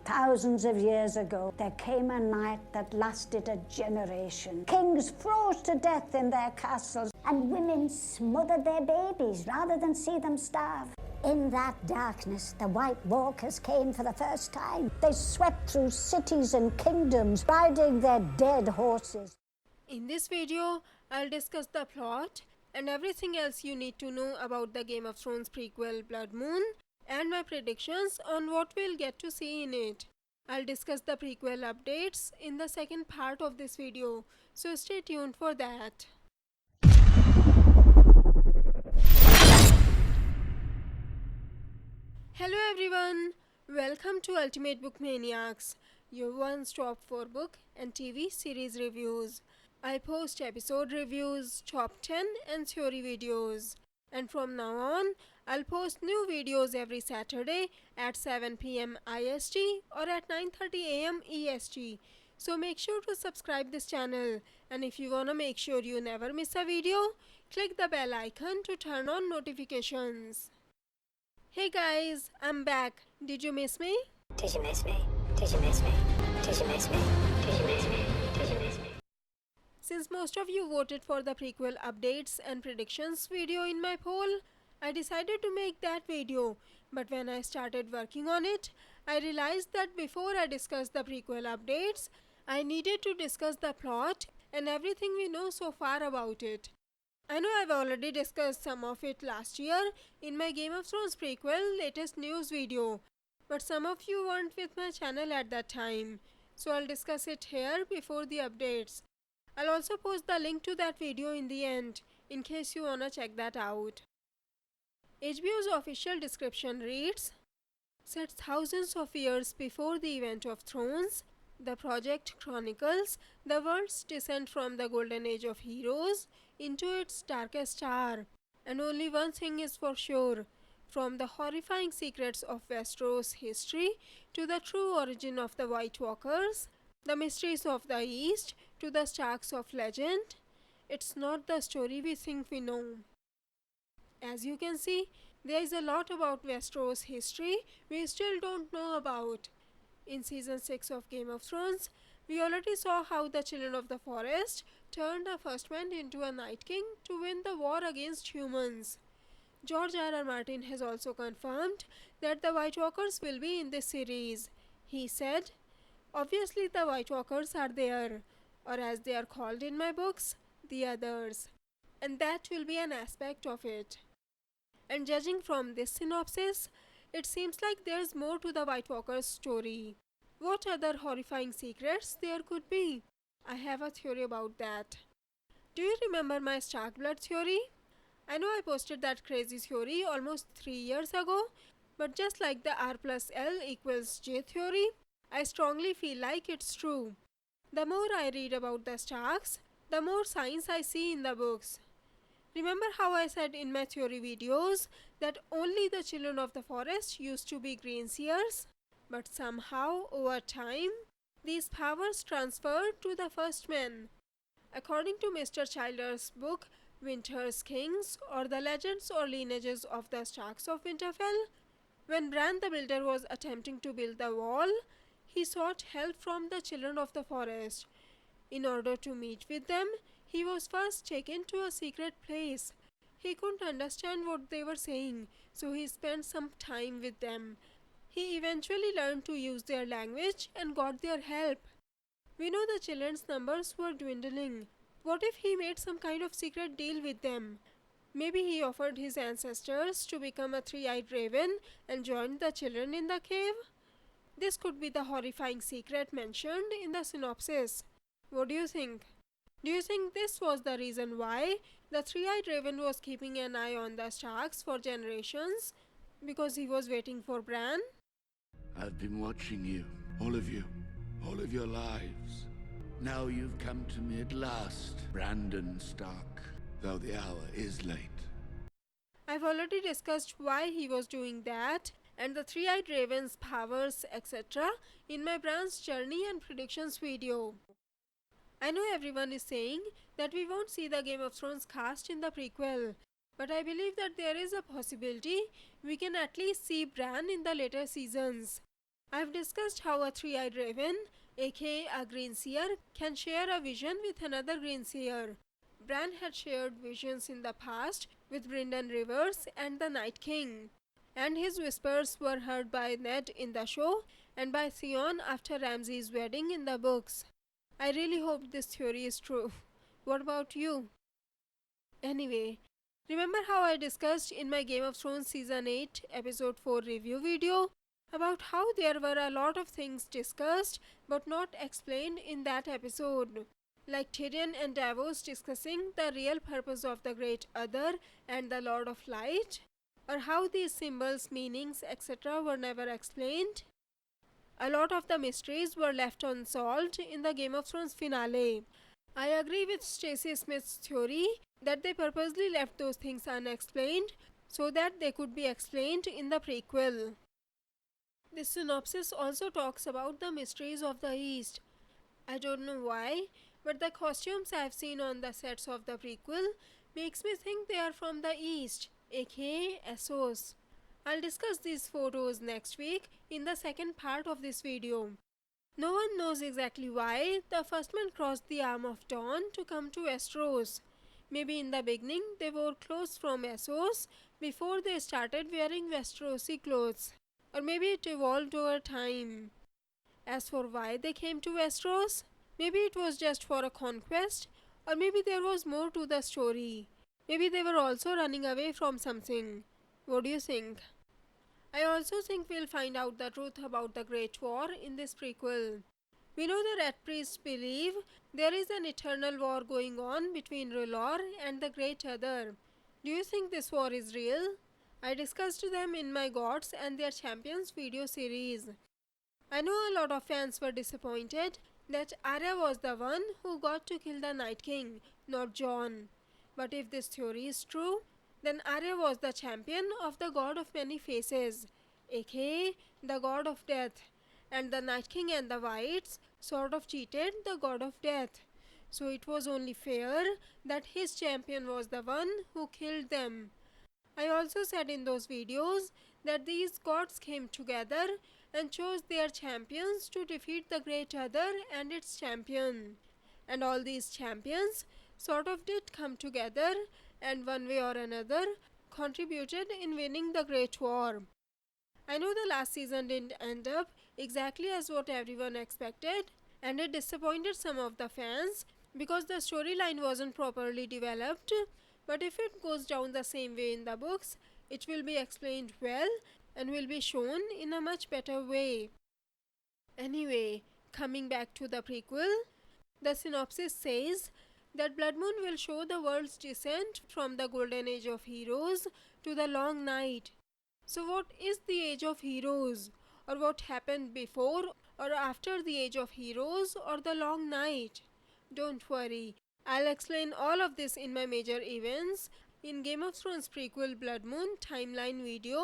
Thousands of years ago, there came a night that lasted a generation. Kings froze to death in their castles, and women smothered their babies rather than see them starve. In that darkness, the White Walkers came for the first time. They swept through cities and kingdoms, riding their dead horses. In this video, I'll discuss the plot and everything else you need to know about the Game of Thrones prequel Bloodmoon, and my predictions on what we'll get to see in it. I'll discuss the prequel updates in the second part of this video, so stay tuned for that. Hello everyone, welcome to Ultimate Book Maniacs, your one-stop for book and TV series reviews. I post episode reviews, top 10 and theory videos. And from now on, I'll post new videos every Saturday at 7 PM IST or at 9:30 AM EST. So make sure to subscribe this channel, and if you wanna make sure you never miss a video, click the bell icon to turn on notifications. Hey guys, I'm back. Did you miss me? Did you miss me? Did you miss me? Did you miss me? Did you miss me? Did you miss me? Since most of you voted for the prequel updates and predictions video in my poll, I decided to make that video, but when I started working on it, I realized that before I discuss the prequel updates, I needed to discuss the plot and everything we know so far about it. I know I've already discussed some of it last year in my Game of Thrones Prequel latest news video, but some of you weren't with my channel at that time, so I'll discuss it here before the updates. I'll also post the link to that video in the end, in case you wanna check that out. HBO's official description reads, set thousands of years before the event of Thrones, the project chronicles the world's descent from the golden age of heroes into its darkest hour. And only one thing is for sure, from the horrifying secrets of Westeros history to the true origin of the White Walkers, the mysteries of the East to the Starks of legend, it's not the story we think we know. As you can see, there is a lot about Westeros history we still don't know about. In season 6 of Game of Thrones, we already saw how the Children of the Forest turned a First Man into a Night King to win the war against humans. George R.R. Martin has also confirmed that the White Walkers will be in this series. He said, obviously the White Walkers are there, or as they are called in my books, the others. And that will be an aspect of it. And judging from this synopsis, it seems like there's more to the White Walkers story. What other horrifying secrets there could be? I have a theory about that. Do you remember my Stark blood theory? I know I posted that crazy theory almost 3 years ago, but just like the R+L=J theory, I strongly feel like it's true. The more I read about the Starks, the more signs I see in the books. Remember how I said in my theory videos that only the Children of the Forest used to be Greenseers? But somehow, over time, these powers transferred to the First Men. According to Mr. Childer's book, Winter's Kings, or the Legends or Lineages of the Starks of Winterfell, when BRAN the Builder was attempting to build the wall, he sought help from the Children of the Forest. In order to meet with them, he was first taken to a secret place. He couldn't understand what they were saying, so he spent some time with them. He eventually learned to use their language and got their help. We know the children's numbers were dwindling. What if he made some kind of secret deal with them? Maybe he offered his ancestors to become a three-eyed raven and joined the children in the cave? This could be the horrifying secret mentioned in the synopsis. What do you think? Do you think this was the reason why the three-eyed raven was keeping an eye on the Starks for generations? Because he was waiting for BRAN? I've been watching you, all of your lives. Now you've come to me at last, Brandon Stark, though the hour is late. I've already discussed why he was doing that and the three-eyed raven's powers, etc. in my BRAN's journey and predictions video. I know everyone is saying that we won't see the Game of Thrones cast in the prequel, but I believe that there is a possibility we can at least see BRAN in the later seasons. I've discussed how a three-eyed raven, aka a green seer, can share a vision with another green seer. BRAN had shared visions in the past with Brynden Rivers and the Night King, and his whispers were heard by Ned in the show and by Theon after Ramsay's wedding in the books. I really hope this theory is true. What about you? Anyway, remember how I discussed in my Game of Thrones Season 8 Episode 4 review video about how there were a lot of things discussed but not explained in that episode, like Tyrion and Davos discussing the real purpose of the Great Other and the Lord of Light, or how these symbols, meanings, etc. were never explained. A lot of the mysteries were left unsolved in the Game of Thrones finale. I agree with Stacey Smith's theory that they purposely left those things unexplained so that they could be explained in the prequel. This synopsis also talks about the mysteries of the East. I don't know why, but the costumes I've seen on the sets of the prequel makes me think they are from the East, aka Essos. I'll discuss these photos next week in the second part of this video. No one knows exactly why the first men crossed the Arm of Dawn to come to Westeros. Maybe in the beginning they wore clothes from Essos before they started wearing Westerosi clothes. Or maybe it evolved over time. As for why they came to Westeros, maybe it was just for a conquest, or maybe there was more to the story. Maybe they were also running away from something. What do you think? I also think we'll find out the truth about the Great War in this prequel. We know the Red Priests believe there is an eternal war going on between R'hllor and the Great Other. Do you think this war is real? I discussed them in my Gods and Their Champions video series. I know a lot of fans were disappointed that Arya was the one who got to kill the Night King, not Jon. But if this theory is true, then Arya was the champion of the God of Many Faces, aka the God of Death, and the Night King and the Whites sort of cheated the God of Death. So it was only fair that his champion was the one who killed them. I also said in those videos that these gods came together and chose their champions to defeat the Great Other and its champion. And all these champions sort of did come together and one way or another contributed in winning the Great War. I know the last season didn't end up exactly as what everyone expected, and it disappointed some of the fans because the storyline wasn't properly developed, but if it goes down the same way in the books, it will be explained well and will be shown in a much better way. Anyway, coming back to the prequel, the synopsis says that Bloodmoon will show the world's descent from the Golden Age of Heroes to the Long Night. So what is the Age of Heroes? Or what happened before or after the Age of Heroes or the Long Night? Don't worry, I'll explain all of this in my major events in Game of Thrones Prequel Bloodmoon timeline video,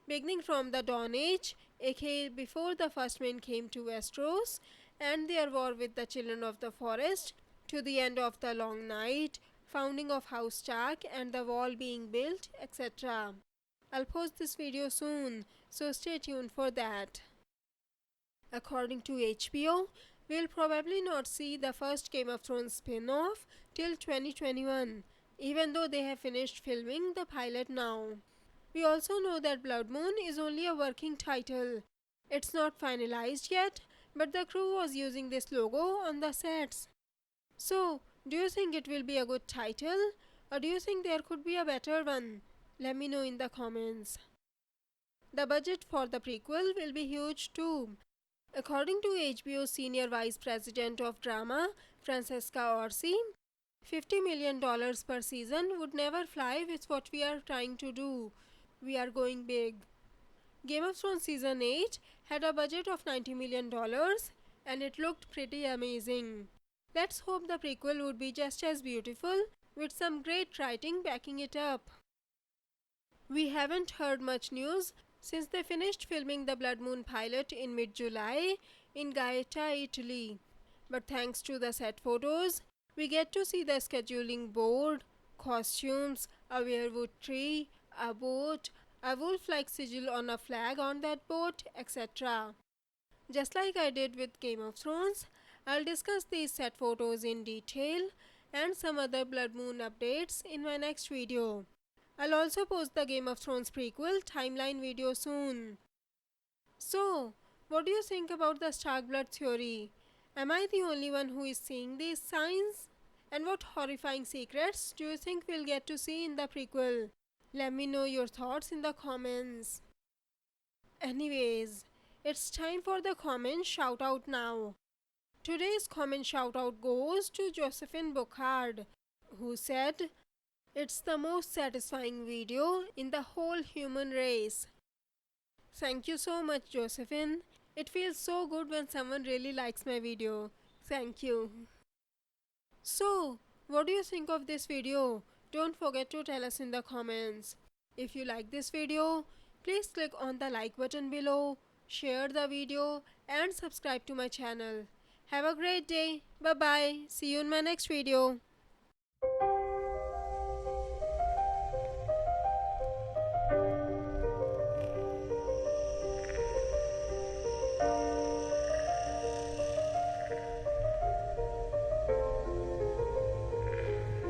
beginning from the Dawn Age, aka before the First Men came to Westeros, and their war with the Children of the Forest, to the end of the Long Night, founding of House Stark and the wall being built, etc. I'll post this video soon, so stay tuned for that. According to HBO, we'll probably not see the first Game of Thrones spin-off till 2021, even though they have finished filming the pilot now. We also know that Bloodmoon is only a working title. It's not finalized yet, but the crew was using this logo on the sets. So, do you think it will be a good title, or do you think there could be a better one? Let me know in the comments. The budget for the prequel will be huge too. According to HBO's Senior Vice President of Drama, Francesca Orsi, $50 million per season would never fly with what we are trying to do. We are going big. Game of Thrones Season 8 had a budget of $90 million and it looked pretty amazing. Let's hope the prequel would be just as beautiful, with some great writing backing it up. We haven't heard much news since they finished filming the Bloodmoon pilot in mid-July in Gaeta, Italy. But thanks to the set photos, we get to see the scheduling board, costumes, a weirwood tree, a boat, a wolf-like sigil on a flag on that boat, etc. Just like I did with Game of Thrones, I'll discuss these set photos in detail and some other Bloodmoon updates in my next video. I'll also post the Game of Thrones Prequel timeline video soon. So, what do you think about the Stark blood theory? Am I the only one who is seeing these signs? And what horrifying secrets do you think we'll get to see in the prequel? Let me know your thoughts in the comments. Anyways, it's time for the comment shout out now. Today's comment shout out goes to Josephine Bouchard, who said, "It's the most satisfying video in the whole human race." Thank you so much, Josephine. It feels so good when someone really likes my video. Thank you. So, what do you think of this video? Don't forget to tell us in the comments. If you like this video, please click on the like button below, share the video and subscribe to my channel. Have a great day. Bye bye. See you in my next video.